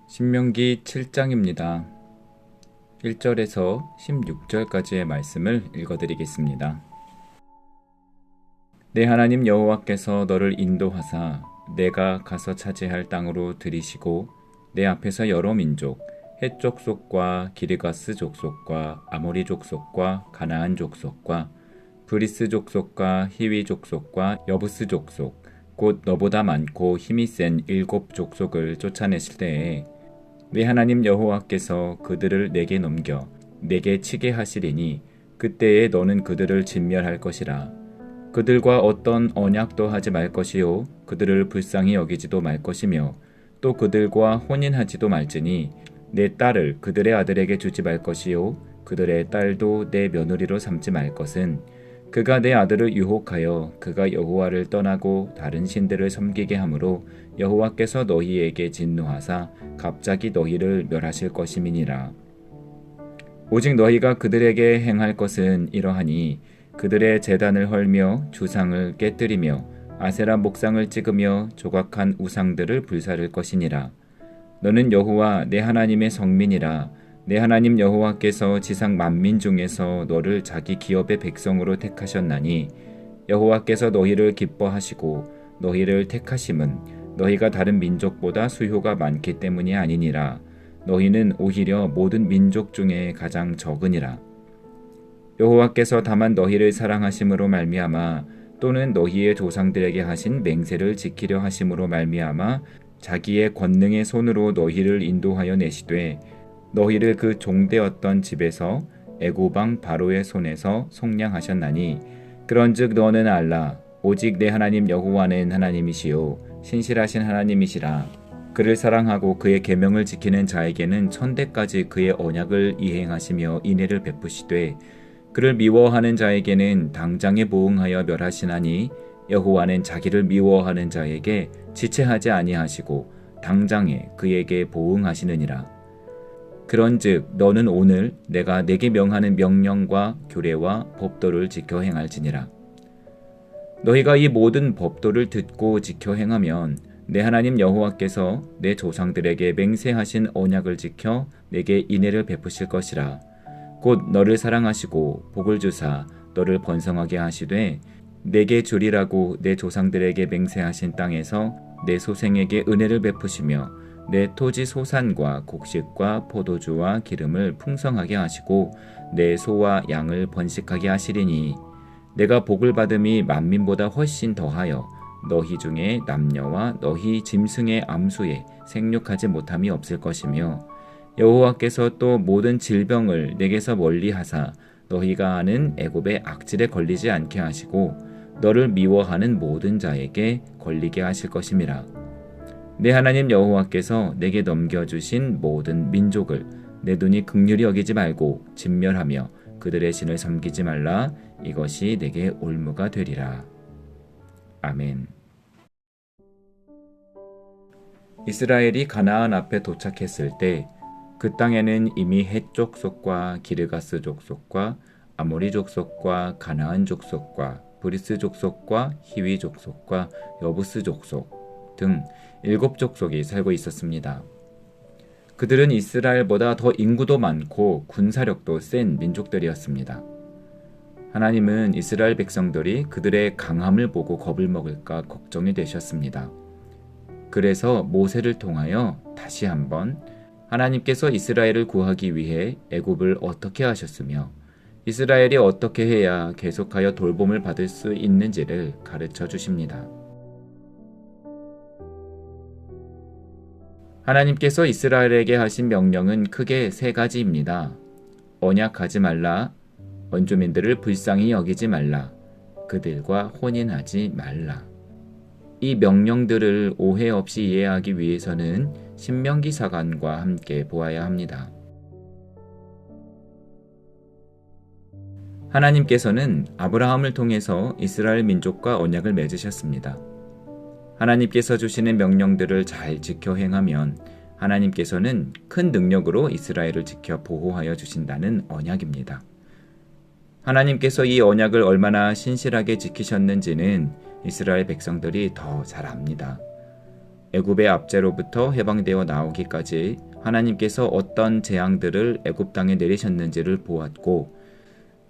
신명기 7장입니다. 1절에서 16절까지의 말씀을 읽어드리겠습니다. 내 하나님 여호와께서 너를 인도하사 내가 가서 차지할 땅으로 들이시고 내 앞에서 여러 민족, 헷 족속과 기르가스 족속과 아모리 족속과 가나안 족속과 브리스 족속과 히위 족속과 여부스 족속, 곧 너보다 많고 힘이 센 7 족속을 쫓아내실 때에 내 하나님 여호와께서 그들을 내게 넘겨 내게 치게 하시리니 그때에 너는 그들을 진멸할 것이라. 그들과 어떤 언약도 하지 말 것이요 그들을 불쌍히 여기지도 말 것이며 또 그들과 혼인하지도 말지니 내 딸을 그들의 아들에게 주지 말 것이요 그들의 딸도 내 며느리로 삼지 말 것은 그가 내 아들을 유혹하여 그가 여호와를 떠나고 다른 신들을 섬기게 하므로 여호와께서 너희에게 진노하사 갑자기 너희를 멸하실 것임이니라. 오직 너희가 그들에게 행할 것은 이러하니 그들의 제단을 헐며 주상을 깨뜨리며 아세라 목상을 찍으며 조각한 우상들을 불사를 것이니라. 너는 여호와 내 하나님의 성민이라. 내 하나님 여호와께서 지상 만민 중에서 너를 자기 기업의 백성으로 택하셨나니 여호와께서 너희를 기뻐하시고 너희를 택하심은 너희가 다른 민족보다 수효가 많기 때문이 아니니라. 너희는 오히려 모든 민족 중에 가장 적으니라. 여호와께서 다만 너희를 사랑하심으로 말미암아 또는 너희의 조상들에게 하신 맹세를 지키려 하심으로 말미암아 자기의 권능의 손으로 너희를 인도하여 내시되 너희를 그 종되었던 집에서 애굽 왕 바로의 손에서 속량하셨나니 그런즉 너는 알라. 오직 내 하나님 여호와는 하나님이시요 신실하신 하나님이시라. 그를 사랑하고 그의 계명을 지키는 자에게는 천대까지 그의 언약을 이행하시며 인애를 베푸시되 그를 미워하는 자에게는 당장에 보응하여 멸하시나니 여호와는 자기를 미워하는 자에게 지체하지 아니하시고 당장에 그에게 보응하시느니라. 그런즉 너는 오늘 내가 내게 명하는 명령과 규례와 법도를 지켜 행할지니라. 너희가 이 모든 법도를 듣고 지켜 행하면 내 하나님 여호와께서 내 조상들에게 맹세하신 언약을 지켜 내게 인애를 베푸실 것이라. 곧 너를 사랑하시고 복을 주사 너를 번성하게 하시되 내게 주리라고 내 조상들에게 맹세하신 땅에서 내 소생에게 은혜를 베푸시며 내 토지 소산과 곡식과 포도주와 기름을 풍성하게 하시고 내 소와 양을 번식하게 하시리니 내가 복을 받음이 만민보다 훨씬 더하여 너희 중에 남녀와 너희 짐승의 암수에 생육하지 못함이 없을 것이며 여호와께서 또 모든 질병을 내게서 멀리하사 너희가 아는 애굽의 악질에 걸리지 않게 하시고 너를 미워하는 모든 자에게 걸리게 하실 것임이라. 내 하나님 여호와께서 내게 넘겨주신 모든 민족을 내 눈이 긍휼히 여기지 말고 진멸하며 그들의 신을 섬기지 말라. 이것이 내게 올무가 되리라. 아멘. 이스라엘이 가나안 앞에 도착했을 때 그 땅에는 이미 헷 족속과 기르가스 족속과 아모리 족속과 가나안 족속과 브리스 족속과 히위 족속과 여부스 족속 등 7 족속이 살고 있었습니다. 그들은 이스라엘보다 더 인구도 많고 군사력도 센 민족들이었습니다. 하나님은 이스라엘 백성들이 그들의 강함을 보고 겁을 먹을까 걱정이 되셨습니다. 그래서 모세를 통하여 다시 한번 하나님께서 이스라엘을 구하기 위해 애굽을 어떻게 하셨으며 이스라엘이 어떻게 해야 계속하여 돌봄을 받을 수 있는지를 가르쳐 주십니다. 하나님께서 이스라엘에게 하신 명령은 크게 3가지입니다. 언약하지 말라, 원주민들을 불쌍히 여기지 말라, 그들과 혼인하지 말라. 이 명령들을 오해 없이 이해하기 위해서는 신명기 사관과 함께 보아야 합니다. 하나님께서는 아브라함을 통해서 이스라엘 민족과 언약을 맺으셨습니다. 하나님께서 주시는 명령들을 잘 지켜 행하면 하나님께서는 큰 능력으로 이스라엘을 지켜 보호하여 주신다는 언약입니다. 하나님께서 이 언약을 얼마나 신실하게 지키셨는지는 이스라엘 백성들이 더 잘 압니다. 애굽의 압제로부터 해방되어 나오기까지 하나님께서 어떤 재앙들을 애굽 땅에 내리셨는지를 보았고,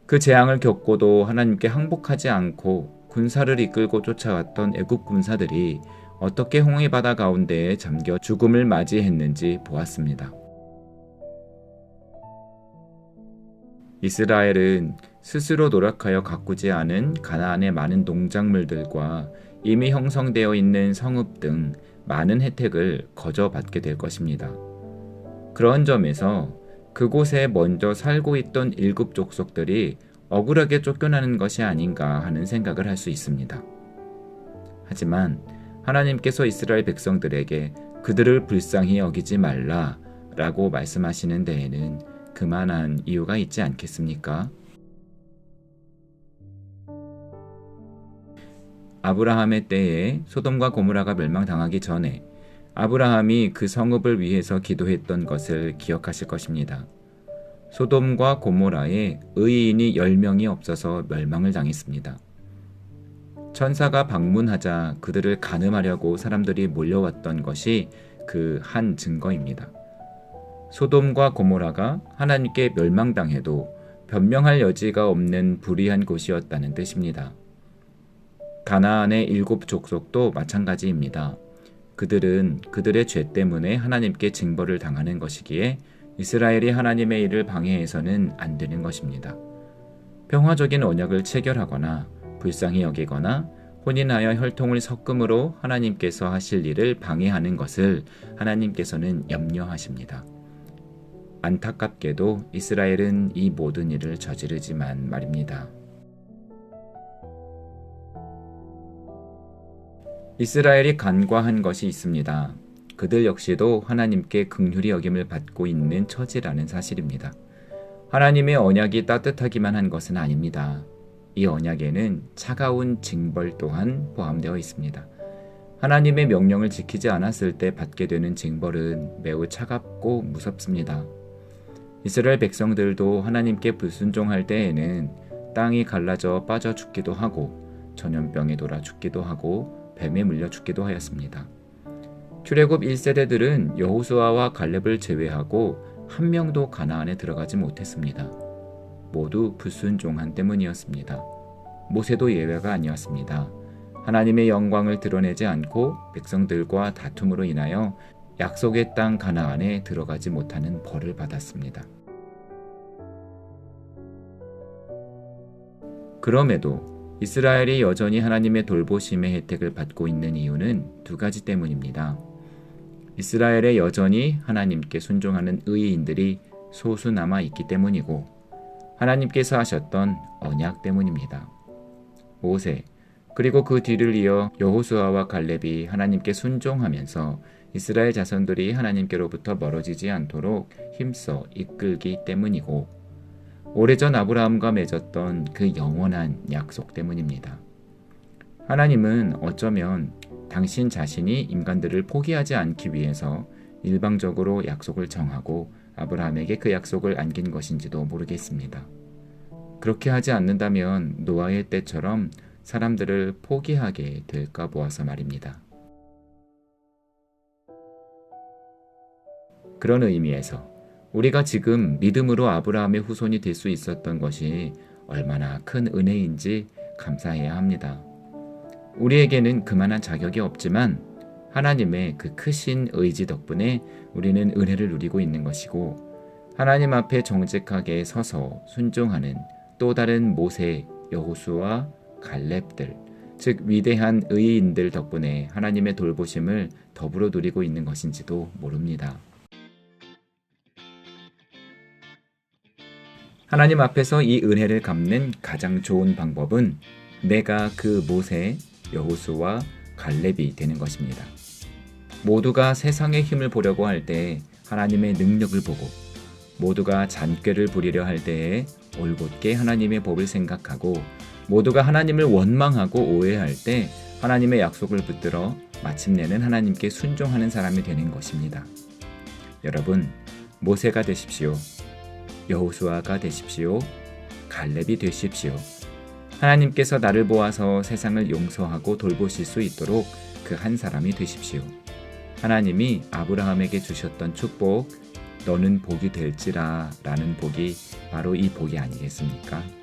그 재앙을 겪고도 하나님께 항복하지 않고 군사를 이끌고 쫓아왔던 애굽 군사들이 어떻게 홍해 바다 가운데에 잠겨 죽음을 맞이했는지 보았습니다. 이스라엘은 스스로 노력하여 가꾸지 않은 가나안의 많은 농작물들과 이미 형성되어 있는 성읍 등 많은 혜택을 거저 받게 될 것입니다. 그런 점에서 그곳에 먼저 살고 있던 일곱 족속들이 억울하게 쫓겨나는 것이 아닌가 하는 생각을 할 수 있습니다. 하지만 하나님께서 이스라엘 백성들에게 그들을 불쌍히 여기지 말라 라고 말씀하시는 데에는 그만한 이유가 있지 않겠습니까? 아브라함의 때에 소돔과 고모라가 멸망당하기 전에 아브라함이 그 성읍을 위해서 기도했던 것을 기억하실 것입니다. 소돔과 고모라에 의인이 10명이 없어서 멸망을 당했습니다. 천사가 방문하자 그들을 간음하려고 사람들이 몰려왔던 것이 그 한 증거입니다. 소돔과 고모라가 하나님께 멸망당해도 변명할 여지가 없는 불의한 곳이었다는 뜻입니다. 가나안의 7 족속도 마찬가지입니다. 그들은 그들의 죄 때문에 하나님께 징벌을 당하는 것이기에 이스라엘이 하나님의 일을 방해해서는 안 되는 것입니다. 평화적인 언약을 체결하거나 불쌍히 여기거나 혼인하여 혈통을 섞음으로 하나님께서 하실 일을 방해하는 것을 하나님께서는 염려하십니다. 안타깝게도 이스라엘은 이 모든 일을 저지르지만 말입니다. 이스라엘이 간과한 것이 있습니다. 그들 역시도 하나님께 긍휼히 여김을 받고 있는 처지라는 사실입니다. 하나님의 언약이 따뜻하기만 한 것은 아닙니다. 이 언약에는 차가운 징벌 또한 포함되어 있습니다. 하나님의 명령을 지키지 않았을 때 받게 되는 징벌은 매우 차갑고 무섭습니다. 이스라엘 백성들도 하나님께 불순종할 때에는 땅이 갈라져 빠져 죽기도 하고 전염병에 돌아 죽기도 하고 뱀에 물려 죽기도 하였습니다. 출애굽 1세대들은 여호수아와 갈렙을 제외하고 한 명도 가나안에 들어가지 못했습니다. 모두 불순종한 때문이었습니다. 모세도 예외가 아니었습니다. 하나님의 영광을 드러내지 않고 백성들과 다툼으로 인하여 약속의 땅 가나안에 들어가지 못하는 벌을 받았습니다. 그럼에도 이스라엘이 여전히 하나님의 돌보심의 혜택을 받고 있는 이유는 2가지 때문입니다. 이스라엘에 여전히 하나님께 순종하는 의인들이 소수 남아 있기 때문이고 하나님께서 하셨던 언약 때문입니다. 모세 그리고 그 뒤를 이어 여호수아와 갈렙이 하나님께 순종하면서 이스라엘 자손들이 하나님께로부터 멀어지지 않도록 힘써 이끌기 때문이고 오래전 아브라함과 맺었던 그 영원한 약속 때문입니다. 하나님은 어쩌면 당신 자신이 인간들을 포기하지 않기 위해서 일방적으로 약속을 정하고 아브라함에게 그 약속을 안긴 것인지도 모르겠습니다. 그렇게 하지 않는다면 노아의 때처럼 사람들을 포기하게 될까 보아서 말입니다. 그런 의미에서 우리가 지금 믿음으로 아브라함의 후손이 될 수 있었던 것이 얼마나 큰 은혜인지 감사해야 합니다. 우리에게는 그만한 자격이 없지만 하나님의 그 크신 의지 덕분에 우리는 은혜를 누리고 있는 것이고 하나님 앞에 정직하게 서서 순종하는 또 다른 모세, 여호수아, 갈렙들, 즉 위대한 의인들 덕분에 하나님의 돌보심을 더불어 누리고 있는 것인지도 모릅니다. 하나님 앞에서 이 은혜를 갚는 가장 좋은 방법은 내가 그 모세, 여호수아, 갈렙이 되는 것입니다. 모두가 세상의 힘을 보려고 할 때 하나님의 능력을 보고 모두가 잔꾀를 부리려 할 때에 올곧게 하나님의 법을 생각하고 모두가 하나님을 원망하고 오해할 때 하나님의 약속을 붙들어 마침내는 하나님께 순종하는 사람이 되는 것입니다. 여러분, 모세가 되십시오. 여호수아가 되십시오. 갈렙이 되십시오. 하나님께서 나를 보아서 세상을 용서하고 돌보실 수 있도록 그 한 사람이 되십시오. 하나님이 아브라함에게 주셨던 축복, 너는 복이 될지라 라는 복이 바로 이 복이 아니겠습니까?